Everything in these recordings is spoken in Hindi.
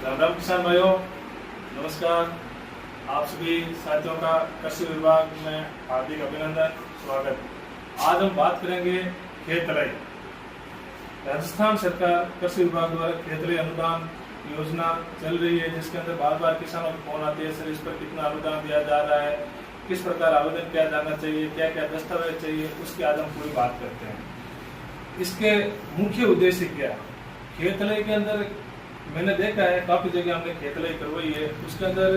राम राम किसान भाइयों, नमस्कार। आप सभी साथियों का कृषि विभाग में हार्दिक अभिनंदन, स्वागत। आज हम बात करेंगे खेत तलाई। राजस्थान सरकार कृषि विभाग द्वारा खेत तलाई अनुदान योजना चल रही है, जिसके अंदर बार बार किसानों को फोन आती है, सर इस पर कितना अनुदान दिया जा रहा है, किस प्रकार आवेदन किया जाना चाहिए, क्या क्या दस्तावेज चाहिए, उसकी आज हम पूरी बात करते हैं। इसके मुख्य उद्देश्य क्या है? खेत तलाई के अंदर मैंने देखा है काफी जगह हमने खेत तलाई करवाई है, उसके अंदर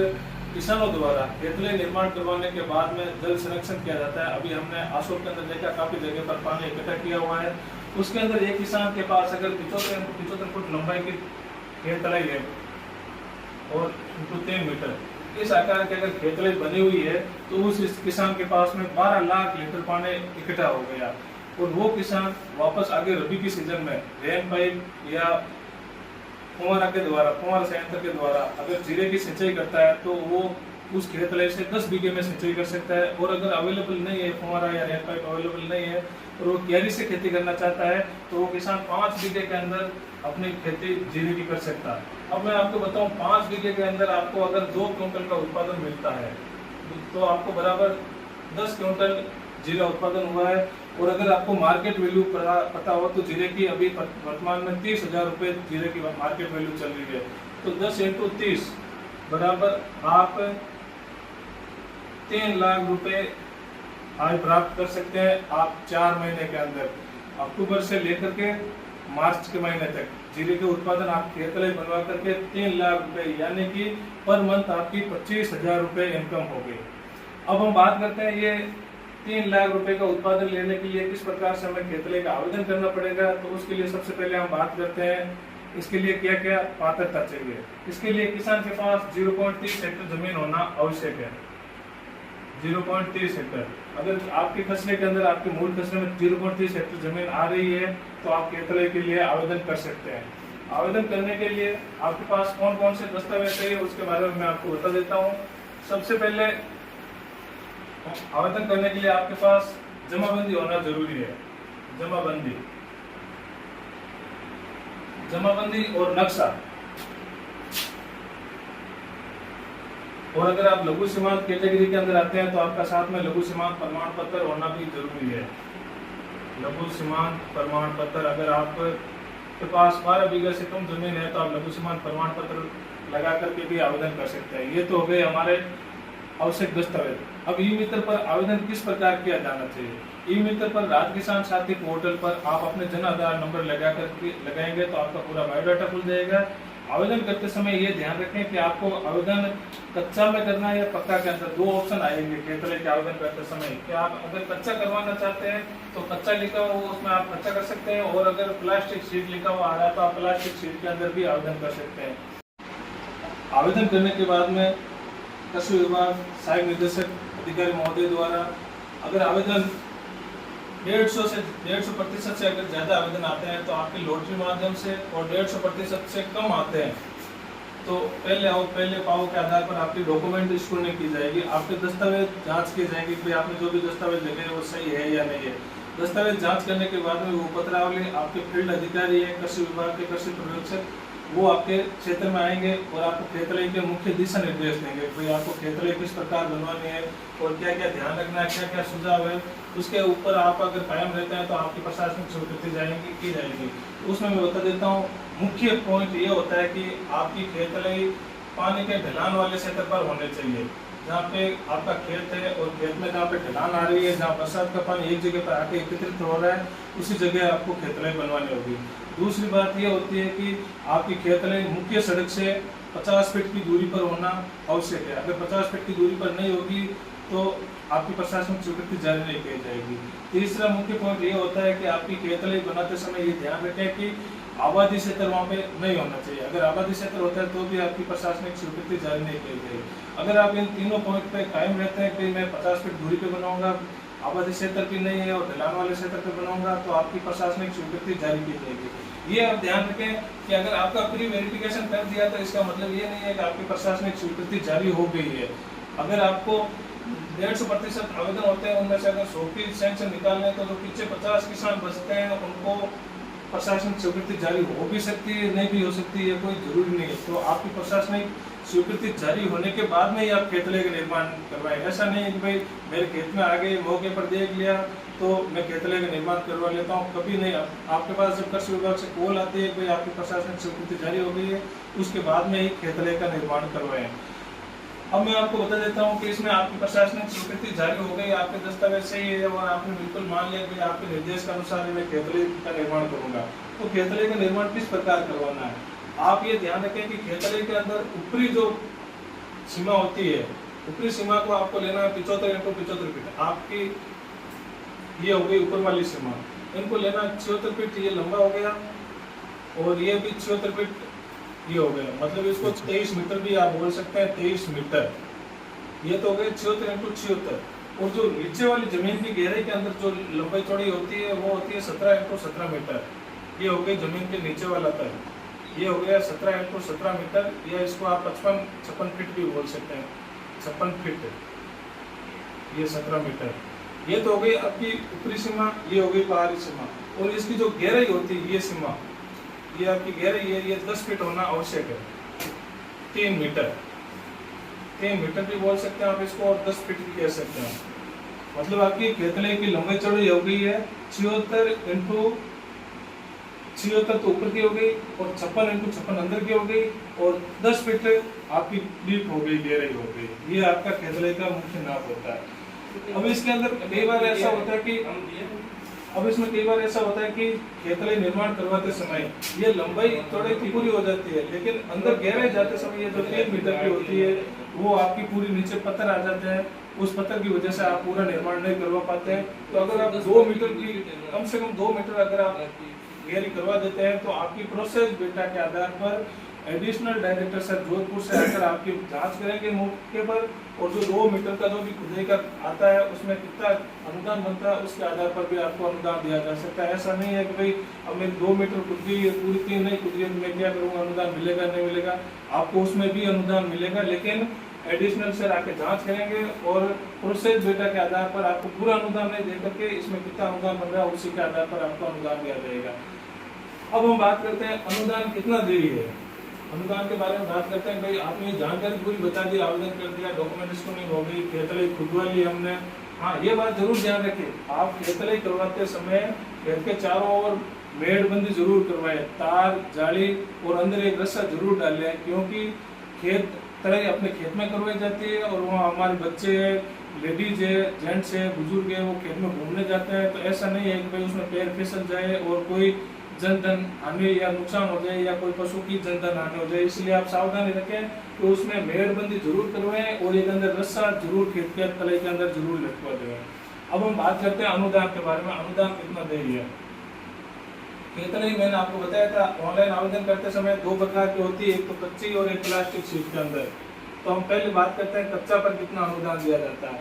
किसानों द्वारा खेत तलाई निर्माण करवाने के बाद में जल संरक्षण किया जाता है। अभी हमने आशोक के अंदर देखा काफी जगह पर पानी इकट्ठा किया हुआ है। उसके अंदर एक किसान के पास अगर 75 फुट लंबाई की खेत तलाई है और 3 मीटर इस आकार की अगर खेत तलाई बनी हुई है, तो उस किसान के पास में 12 लाख लीटर पानी इकट्ठा हो गया और वो किसान वापस आगे रबी की सीजन में रेन पाइप या फुहारा के द्वारा, फुहारा संयंत्र के द्वारा अगर जीरे की सिंचाई करता है तो वो उस खेत तलाई से 10 बीघे में सिंचाई कर सकता है। और अगर अवेलेबल नहीं है, फुहारा या रेन पाइप अवेलेबल नहीं है और वो क्यारी से खेती करना चाहता है, तो वो किसान 5 बीघे के अंदर अपनी खेती जीरे की कर सकता है। अब मैं आपको बताऊं, 5 बीघे के अंदर आपको अगर 2 क्विंटल का उत्पादन मिलता है तो आपको बराबर 10 क्विंटल जीरा उत्पादन हुआ है। और अगर आपको मार्केट वैल्यू पता हो तो जीरे की अभी वर्तमान में 30,000 रुपये जीरे की मार्केट वैल्यू चल रही है, तो 10 × 30 बराबर आप 3 लाख रुपए आय प्राप्त कर सकते हैं। आप 4 महीने के अंदर, अक्टूबर से लेकर के मार्च के महीने तक जीरे के उत्पादन आप खेत तलाई बनवा करके 3 लाख रुपए यानी कि पर मंथ आपकी 25,000 रुपये इनकम होगी। अब हम बात करते हैं ये 3 लाख रुपए का उत्पादन लेने के लिए किस प्रकार से हमें खेत तलाई का आवेदन करना पड़ेगा। तो उसके लिए सबसे पहले हम बात करते हैं इसके लिए क्या क्या पात्रता चाहिए। इसके लिए किसान के पास 0.30 हेक्टेयर जमीन होना आवश्यक है। 0.30 हेक्टेयर, अगर आपके खसरे के अंदर, आपके मूल खसरे में 0.30 हेक्टेयर जमीन आ रही है तो आप खेत तलाई के लिए आवेदन कर सकते हैं। आवेदन करने के लिए आपके पास कौन कौन से दस्तावेज चाहिए उसके बारे में मैं आपको बता देता हूँ। सबसे पहले आवेदन करने के लिए आपके पास जमाबंदी होना जरूरी है। जमाबंदी और नक्शा। और अगर आप लघु सीमांत कैटेगरी के अंदर आते हैं तो आपका साथ में लघु सीमांत प्रमाण पत्र होना भी जरूरी है। लघु सीमांत प्रमाण पत्र, अगर आपके पास 12 बीघा से कम जमीन है तो आप लघु सीमांत प्रमाण पत्र लगा करके भी आवेदन कर सकते हैं। ये तो हो गए हमारे आवश्यक दस्तावेज। अब ई मित्र पर आवेदन किस प्रकार किया जाना चाहिए? ई मित्र पर राज्य किसान साथी पोर्टल पर आप अपने जन आधार नंबर लगाएंगे तो आपका पूरा बायोडाटा खुल जाएगा। आवेदन करते समय ये ध्यान रखें कि आपको आवेदन कच्चा में करना है या पक्का के अंदर। 2 ऑप्शन आएंगे खेत तलाई के आवेदन करते समय कि आप अगर कच्चा करवाना चाहते हैं तो कच्चा लिखा हुआ उसमें आप कच्चा कर सकते हैं, और अगर प्लास्टिक शीट लिखा हुआ आ रहा है तो आप प्लास्टिक शीट के अंदर भी आवेदन कर सकते हैं। आवेदन करने के बाद में कृषि विभाग सहायक निदेशक अधिकारी महोदय द्वारा अगर आवेदन 150% से अगर ज्यादा आवेदन आते हैं तो आपके लॉटरी माध्यम से, और 150% से कम आते हैं तो पहले पाओ के आधार पर आपकी डॉक्यूमेंट स्क्रूटनी की जाएगी। आपके दस्तावेज जांच की जाएगी कि आपने जो भी दस्तावेज लगे वो सही है या नहीं है। दस्तावेज जांच करने के बाद में वो पत्रावली आपके फील्ड अधिकारी है, कृषि विभाग के कृषि पर्यवेक्षक, वो आपके क्षेत्र में आएंगे और आपको खेत तलाई के मुख्य दिशा निर्देश देंगे। भाई आपको खेत तलाई किस प्रकार बनवानी है और क्या क्या ध्यान रखना है, क्या क्या सुझाव है। उसके ऊपर आप अगर कायम रहते हैं तो आपकी प्रशासनिक स्वीकृति की जाएगी। उसमें मैं बता देता हूँ, मुख्य पॉइंट ये होता है कि आपकी खेत तलाई पानी के ढलान वाले क्षेत्र पर होने चाहिए, जहाँ पे आपका खेत है और खेत में जहाँ पे ढलान आ रही है, जहाँ बरसात का पानी एक जगह पर आके एकत्रित हो रहा है, उसी जगह आपको खेत तलाई बनवानी होगी। दूसरी बात यह होती है कि आपकी खेत तलाई मुख्य सड़क से 50 फीट की दूरी पर होना आवश्यक है। अगर 50 फीट की दूरी पर नहीं होगी तो आपकी प्रशासनिक स्वीकृति जारी नहीं की जाएगी। तीसरा मुख्य पॉइंट ये होता है कि आपकी खेत तलाई बनाते समय ये ध्यान रखें कि आबादी क्षेत्र वहाँ पे नहीं होना चाहिए। अगर आबादी क्षेत्र होता है तो भी आपकी प्रशासनिक स्वीकृति जारी नहीं की जाएगी। अगर आप इन तीनों पॉइंट पे कायम रहते हैं कि मैं 50 फीट दूरी पे बनाऊंगा, आबादी क्षेत्र की नहीं है और ढलान वाले क्षेत्र पे बनाऊंगा, तो आपकी प्रशासनिक स्वीकृति जारी की जाएगी। ये आप ध्यान रखें कि अगर आपका प्री वेरिफिकेशन कर दिया तो इसका मतलब ये नहीं है कि आपकी प्रशासनिक स्वीकृति जारी हो गई है। अगर आपको 150% आवेदन होते हैं, उनमें से अगर 100 की सैंक्शन निकालने तो जो पीछे 50 किसान बचते हैं उनको प्रशासनिक स्वीकृति जारी हो भी सकती है, नहीं भी हो सकती है, कोई जरूरी नहीं है। तो आपकी प्रशासनिक स्वीकृति जारी होने के बाद में ही आप खेतले का निर्माण करवाएं। ऐसा नहीं है कि भाई मेरे खेत में आ गए, मौके पर देख लिया तो मैं खेतले का निर्माण करवा लेता हूँ, कभी नहीं। आपके पास जब कृषि विभाग से कॉल आती है कि भाई आपकी प्रशासनिक स्वीकृति जारी हो गई है, उसके बाद में ही खेतले का निर्माण करवाएं। अब मैं आपको बता देता हूँ कि इसमें आपकी प्रशासनिक स्वीकृति जारी हो गई, आपके दस्तावेज सही है और आपने बिल्कुल मान लिया कि आपके निर्देश के अनुसार मैं खेतले का निर्माण करूंगा। तो खेतले का निर्माण किस प्रकार करवाना है, आप ये ध्यान रखें कि खेतले के अंदर ऊपरी जो सीमा होती है, ऊपरी सीमा को आपको लेना है 75 x 75 फीट। आपकी ये हो गई ऊपर वाली सीमा, इनको लेना 76 फीट, ये लंबा हो गया, और ये भी 76 फीट ये हो गया, मतलब इसको 23 मीटर भी आप बोल सकते हैं, 23 मीटर। ये तो हो गए 76 x 76। और जो नीचे वाली जमीन की गहराई के अंदर जो लंबाई चौड़ी होती है वो होती है 17 x 17 मीटर। ये हो गई जमीन के नीचे वाला तल, ये हो गया 17 x 17 मीटर, या इसको आप 56 फीट भी बोल सकते हैं, 56 फीट, ये 17 मीटर। ये तो हो गई आपकी ऊपरी सीमा, ये हो गई बाहरी सीमा। और इसकी जो गहराई होती है, ये सीमा, ये आपकी गहराई है, ये 10 फीट होना आवश्यक है, 3 मीटर, 3 मीटर भी बोल सकते हैं आप इसको, और 10 फीट भी कह सकते हैं। मतलब आपकी खेतले की लंबाई चौड़ाई हो गई है 76 x 76 तो ऊपर की हो गई, और 56 x 56 अंदर की हो गई, और 10 फीट आपकी डीप हो गई, गहराई हो गई। ये आपका खेतले का मुख्य नाप होता है। अब इसके अंदर कई बार ऐसा होता है कि खेतले निर्माण करवाते समय ये लंबाई चौड़ाई की पूरी हो जाती है, लेकिन अंदर गहराई जाते समय ये जो 3 मीटर की होती है वो आपकी पूरी नीचे पत्थर आ जाते हैं, उस पत्थर की वजह से आप पूरा निर्माण नहीं करवा पाते हैं। तो अगर आप 2 मीटर की, कम से कम 2 मीटर अगर आप गहरी करवा देते हैं, तो आपकी प्रोसेस डेटा के आधार पर एडिशनल डायरेक्टर सर जोधपुर से आकर आपकी जांच करेंगे मौके पर, और जो 2 मीटर का जो भी खुदाई का आता है उसमें कितना अनुदान बनता है उसके आधार पर भी आपको अनुदान दिया जा सकता है। ऐसा नहीं है कि भाई अब मेरी 2 मीटर खुद गई, पूरी 3 नहीं खुद गई, मैं क्या करूँगा, अनुदान मिलेगा नहीं मिलेगा, आपको उसमें भी अनुदान मिलेगा, लेकिन एडिशनल सर आके जांच करेंगे और प्रोसेस डेटा के आधार पर आपको पूरा अनुदान नहीं दे करके इसमें कितना अनुदान बन रहा है उसी के आधार पर आपको अनुदान दिया जाएगा। अब हम बात करते हैं अनुदान कितना दे रही है। अनुदान के बारे में बात करते हैं, भाई आपने जानकारी पूरी बता दी, आवेदन कर दिया, डॉक्यूमेंट इसको नहीं हो गई, खेतले खुदवा ली हमने। हाँ, ये बात जरूर ध्यान रखें, आप खेतले करवाते समय खेत के चारों ओर मेड़बंदी जरूर करवाएं, तार, जाली और अंदर एक रस्सा जरूर डालें, क्योंकि खेत तरह अपने खेत में करवाई जाती है और वहाँ हमारे बच्चे है, लेडीज है, जेंट्स है, बुजुर्ग है, वो खेत में घूमने जाते हैं। तो ऐसा नहीं है कि भाई उसमें पैर फिसल जाए और कोई जनधन हानि या नुकसान हो जाए या कोई पशु की जनधन हानि हो जाए, इसलिए आप सावधानी रखें कि उसमें मेड़बंदी जरूर करवाएं और एक अंदर रस्सा जरूर खेत के तले के अंदर जरूर लटका दें। अब हम बात करते हैं अनुदान के बारे में, अनुदान कितना दे रही है। खेतले मैंने आपको बताया था, ऑनलाइन आवेदन करते समय 2 प्रकार की होती है, एक तो कच्ची और एक प्लास्टिक शीट के अंदर। तो हम पहले बात करते हैं कच्चा पर कितना अनुदान दिया जाता है।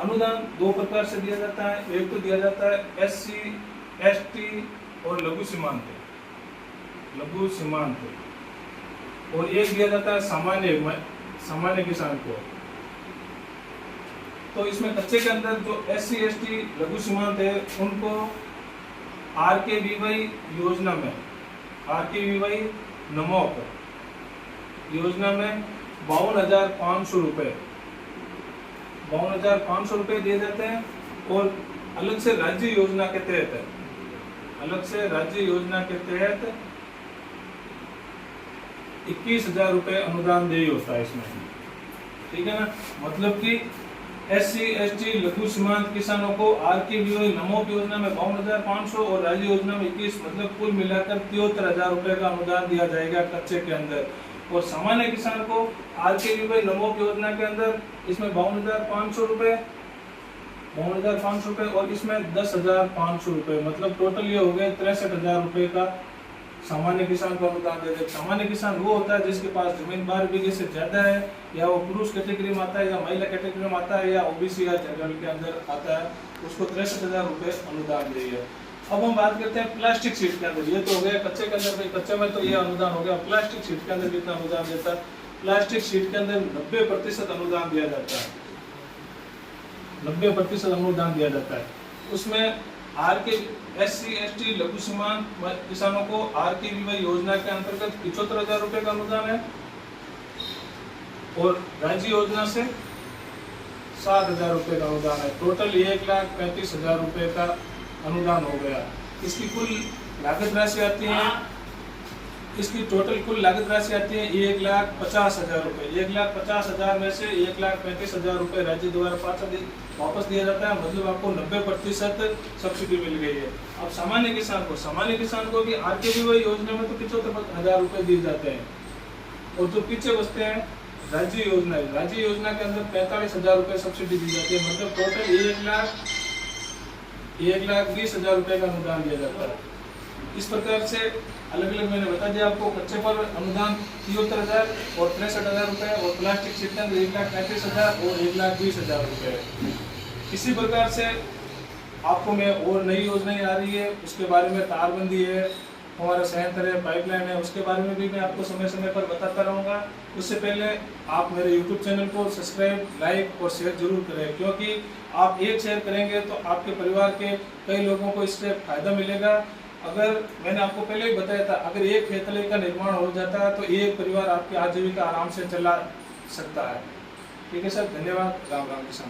अनुदान 2 प्रकार से दिया जाता है, एक तो दिया जाता है SC, ST और लघु सीमांत, और एक दिया जाता है सामान्य किसान को। तो इसमें कच्चे के अंदर जो SC, ST लघु सीमांत है उनको RKVY योजना में, RKVY नमोक योजना में 52,500 रुपए, 52,500 रुपए दिए जाते हैं। और अलग से राज्य योजना के तहत, अलग से राज्य योजना के तहत 21,000 रुपए अनुदान देय होता है इसमें, ठीक है ना। मतलब कि SC, ST लघु सीमांत किसानों को RKVY नमोक योजना में 52,500 और राज्य योजना में 21, मतलब कुल मिलाकर 73,000 रुपए का अनुदान दिया जाएगा कच्चे के अंदर। और सामान्य किसान को RKVY नमोक योजना के अंदर इसमें 52,500 रुपए, 52,500 रुपए और इसमें 10,500 रुपए, मतलब टोटल ये हो गए 63,000 रुपए का सामान्य किसान को अनुदान दे देते। सामान्य किसान वो होता है जिसके पास जमीन 12 बीघे से ज्यादा है, या वो पुरुष कैटेगरी में आता है, या महिला कैटेगरी में आता है, या OBC या जनरल के अंदर आता है, उसको 63,000 रुपए अनुदान देगा। अब हम बात करते हैं प्लास्टिक शीट के अंदर। ये तो हो गया कच्चे के अंदर, कच्चे में तो ये अनुदान हो गया। प्लास्टिक शीट के अंदर कितना अनुदान देता है? प्लास्टिक शीट के अंदर 90% अनुदान दिया जाता है, 90% अनुदान दिया जाता है। उसमें SC/ST लघु सीमांत किसानों को RKVY योजना के अंतर्गत 75,000 रुपए का अनुदान है और राज्य योजना से 7,000 रुपए का अनुदान है। टोटल 1,35,000 रुपए का अनुदान हो गया। इसकी कुल लागत राशि आती है, इसकी टोटल कुल लागत राशि आती है 1,50,000 रुपए। 1,50,000 में से 1,35,000 रुपए राज्य द्वारा वापस दिया जाता है, मतलब आपको 90% सब्सिडी मिल गई है। अब सामान्य किसान को भी RKVY योजना में तो 75,000 रुपए दिए जाते हैं और जो पीछे बचते हैं राज्य योजना के अंदर 45,000 रुपए सब्सिडी दी जाती है, मतलब टोटल 1,20,000 रुपए का अनुदान दिया जाता है। इस प्रकार से अलग अलग मैंने बता दिया आपको। कच्चे पर अनुदान 73,000 और 63,000 रुपए और प्लास्टिक शीतन 1,35,000 और 1,20,000 रुपए। इसी प्रकार से आपको मैं और नई योजनाएं आ रही है उसके बारे में, तारबंदी है, हमारा संयंत्र है, पाइपलाइन है, उसके बारे में भी मैं आपको समय समय पर बताता रहूँगा। उससे पहले आप मेरे YouTube चैनल को सब्सक्राइब, लाइक और शेयर जरूर करें, क्योंकि आप एक शेयर करेंगे तो आपके परिवार के कई लोगों को इससे फायदा मिलेगा। अगर मैंने आपको पहले ही बताया था, अगर एक खेतले का निर्माण हो जाता है तो एक परिवार आपकी आजीविका आराम से चला सकता है। ठीक है सर, धन्यवाद। राम राम किसान।